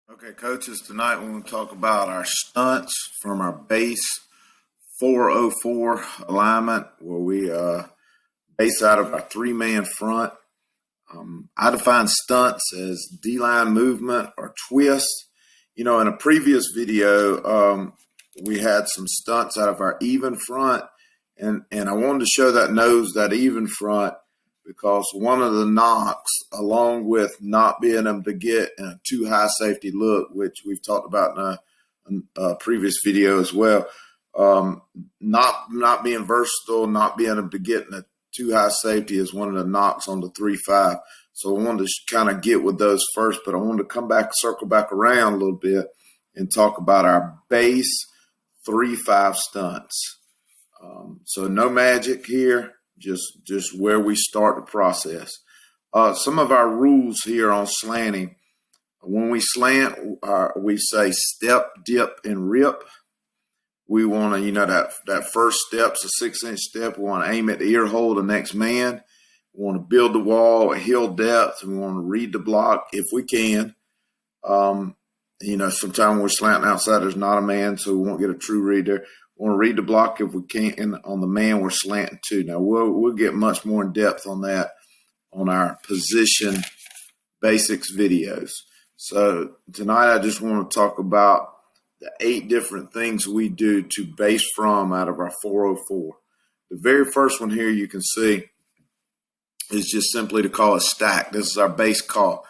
Okay, coaches, tonight we're going to talk about our stunts from our base 404 alignment where we base out of our three-man front. I define stunts as D-line movement or twist. You know, in a previous video, we had some stunts out of our even front, and I wanted to show that nose, that even front, because one of the knocks, along with not being able to get in a too high safety look, which we've talked about in a previous video as well, not being versatile, not being able to get in a too high safety is one of the knocks on the 3-5. So I wanted to kind of get with those first, but I wanted to come back, circle back around a little bit and talk about our base 3-5 stunts. So no magic here. Just where we start the process. Some of our rules here on slanting. When we slant, we say step, dip, and rip. We want to, that first step's a 6-inch step. We want to aim at the ear hole of the next man. We want to build the wall at heel depth, and we want to read the block if we can. Sometimes we're slanting outside, there's not a man, so we won't get a true read there. We want to read the block if we can, and on the man we're slanting to. Now we'll get much more in depth on that on our position basics videos. So tonight I just want to talk about the 8 different things we do to base from out of our 404. The very first one here you can see is just simply to call a stack. This is our base call.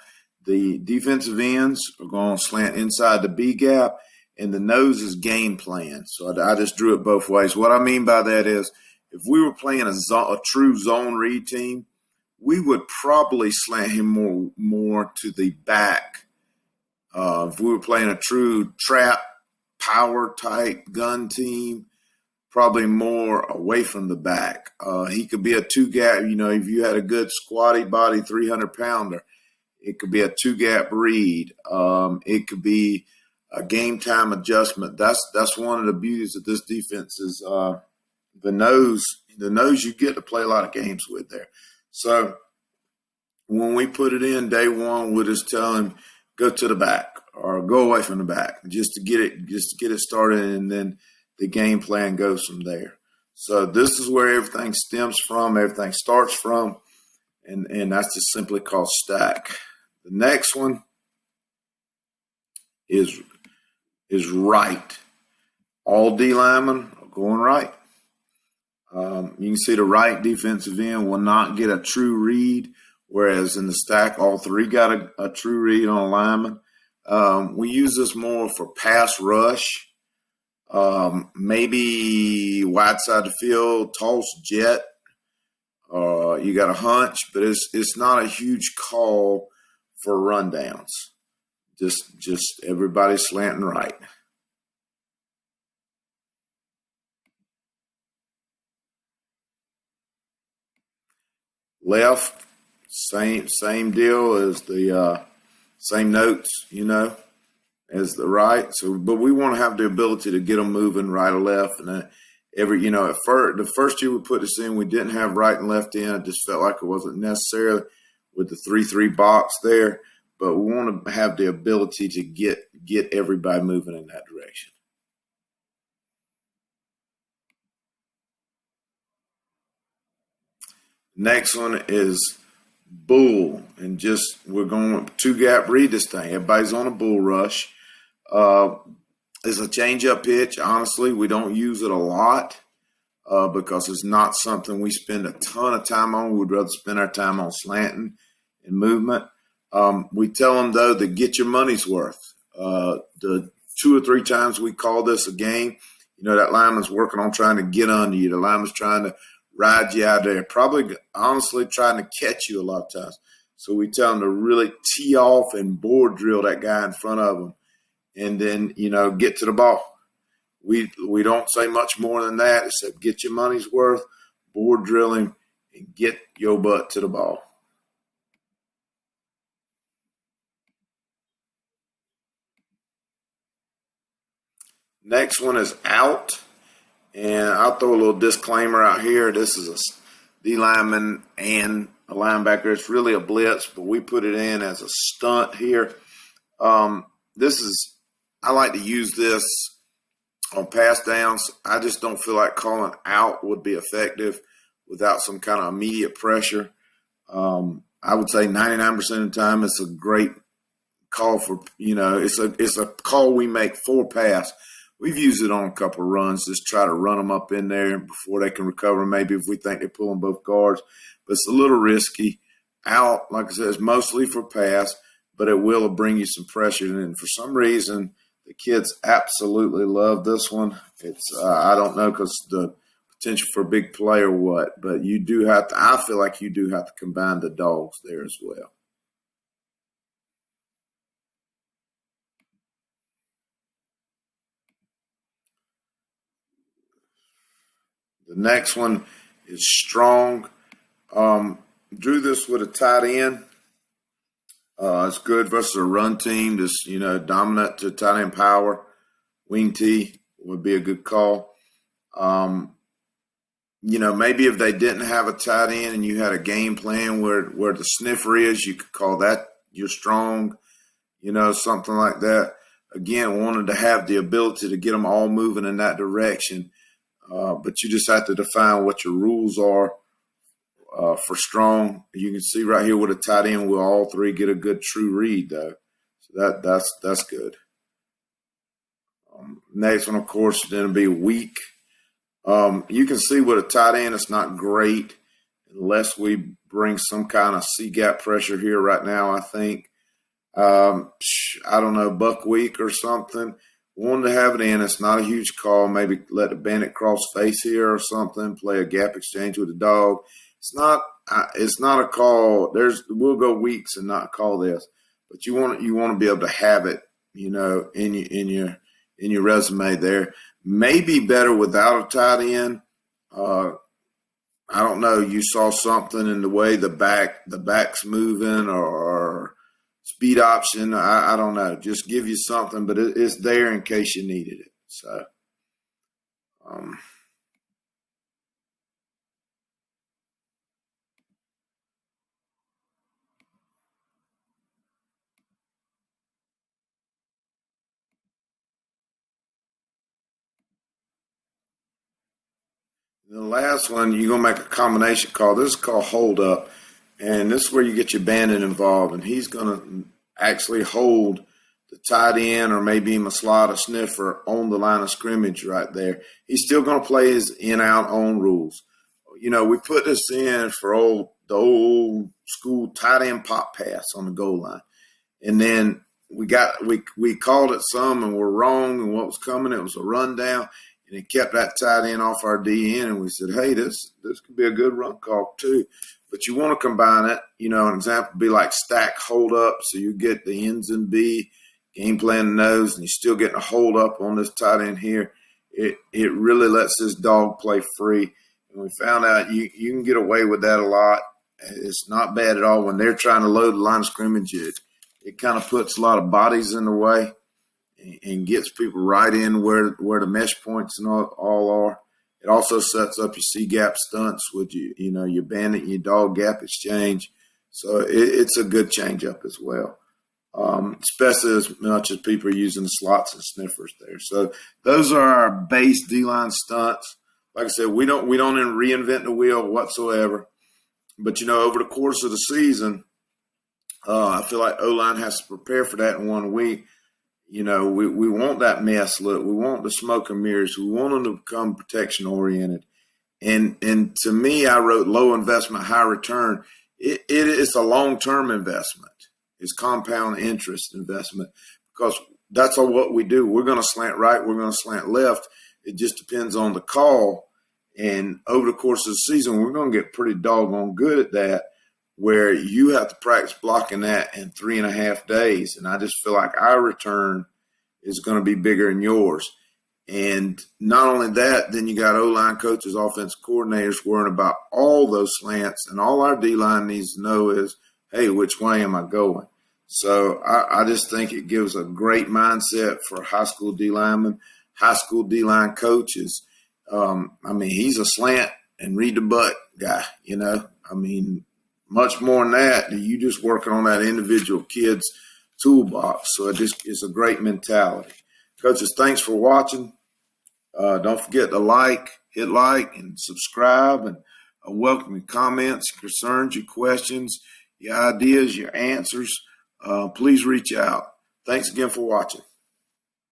The defensive ends are going to slant inside the B gap, and the nose is game plan. So I just drew it both ways. What I mean by that is if we were playing a true zone read team, we would probably slant him more to the back. If we were playing a true trap, power type gun team, probably more away from the back. He could be a 2-gap. If you had a good squatty body 300-pounder, it could be a 2-gap read. It could be a game time adjustment. That's one of the beauties of this defense is the nose you get to play a lot of games with there. So when we put it in day one, we'll just tell him go to the back or go away from the back just to get it started, and then the game plan goes from there. So this is where everything stems from, everything starts from, and that's just simply called stack. The next one is right. All D linemen are going right. You can see the right defensive end will not get a true read, whereas in the stack, all 3 got a true read on a lineman. We use this more for pass rush, maybe wide side of the field, toss jet. You got a hunch, but it's not a huge call for rundowns. Just everybody slanting right. Left, same deal as the same notes, as the right. So, but we want to have the ability to get them moving right or left. And the first year we put this in, we didn't have right and left in. I just felt like it wasn't necessary with the 3-3 box there. But we want to have the ability to get everybody moving in that direction. Next one is bull, and we're going 2-gap read this thing. Everybody's on a bull rush. It's a change-up pitch. Honestly, we don't use it a lot because it's not something we spend a ton of time on. We'd rather spend our time on slanting and movement. We tell them, though, to get your money's worth. The 2 or 3 times we call this a game, that lineman's working on trying to get under you. The lineman's trying to ride you out there, probably honestly trying to catch you a lot of times. So we tell them to really tee off and board drill that guy in front of them, and then, get to the ball. We don't say much more than that except get your money's worth, board drill him, and get your butt to the ball. Next one is out, and I'll throw a little disclaimer out here. This is a D lineman and a linebacker. It's really a blitz, but we put it in as a stunt here. I like to use this on pass downs. I just don't feel like calling out would be effective without some kind of immediate pressure. I would say 99% of the time it's a great call for, it's a call we make for pass. We've used it on a couple of runs, just try to run them up in there before they can recover, maybe if we think they're pulling both guards. But it's a little risky. Out, like I said, it's mostly for pass, but it will bring you some pressure. And for some reason, the kids absolutely love this one. It's I don't know because the potential for a big play or what, but you do have to – I feel like you do have to combine the dogs there as well. The next one is strong. Drew this with a tight end. It's good versus a run team. Just, dominant to tight end power. Wing T would be a good call. Maybe if they didn't have a tight end and you had a game plan where the sniffer is, you could call that your strong, something like that. Again, wanted to have the ability to get them all moving in that direction. But you just have to define what your rules are for strong. You can see right here with a tight end, we'll all three get a good true read, though. So that's good. Next one, of course, is going to be weak. You can see with a tight end, it's not great unless we bring some kind of C-gap pressure here right now, I think. I don't know, buck weak or something. Wanted to have it in. It's not a huge call. Maybe let the bandit cross face here or something. Play a gap exchange with the dog. It's not a call. We'll go weeks and not call this, but you want to be able to have it, in your resume there. Maybe better without a tight end. I don't know. You saw something in the way the back's moving or speed option. I don't know. Just give you something, but it's there in case you needed it. So, the last one, you're going to make a combination call. This is called hold up, and this is where you get your bandit involved, and he's going to actually hold the tight end or maybe even slide a sniffer on the line of scrimmage right there. He's still going to play his in-out on rules. We put this in for the old school tight end pop pass on the goal line. And then we called it some and we're wrong, and what was coming, it was a rundown, and it kept that tight end off our DN, and we said, hey, this could be a good run call too. But you want to combine it. An example would be like stack hold up, so you get the ends and B, game plan nose, and you're still getting a hold up on this tight end here. It really lets this dog play free. And we found out you can get away with that a lot. It's not bad at all. When they're trying to load the line of scrimmage, it kind of puts a lot of bodies in the way and gets people right in where the mesh points and all are. It also sets up your C-gap stunts with your bandit and your dog gap exchange. So it's a good change-up as well, especially as much as people are using the slots and sniffers there. So those are our base D-line stunts. Like I said, we don't reinvent the wheel whatsoever. But, over the course of the season, I feel like O-line has to prepare for that in 1 week. We want that mess look. We want the smoke and mirrors. We want them to become protection oriented. And to me, I wrote low investment, high return. It's a long-term investment. It's compound interest investment because that's all what we do. We're going to slant right. We're going to slant left. It just depends on the call. And over the course of the season, we're going to get pretty doggone good at that, where you have to practice blocking that in 3.5 days. And I just feel like our return is going to be bigger than yours. And not only that, then you got O-line coaches, offensive coordinators worrying about all those slants. And all our D-line needs to know is, hey, which way am I going? So I just think it gives a great mindset for high school D-linemen, high school D-line coaches. He's a slant and read the butt guy, much more than that. You just working on that individual kid's toolbox. So it's a great mentality. Coaches, thanks for watching. Don't forget to hit like and subscribe, and welcome your comments, concerns, your questions, your ideas, your answers. Please reach out. Thanks again for watching.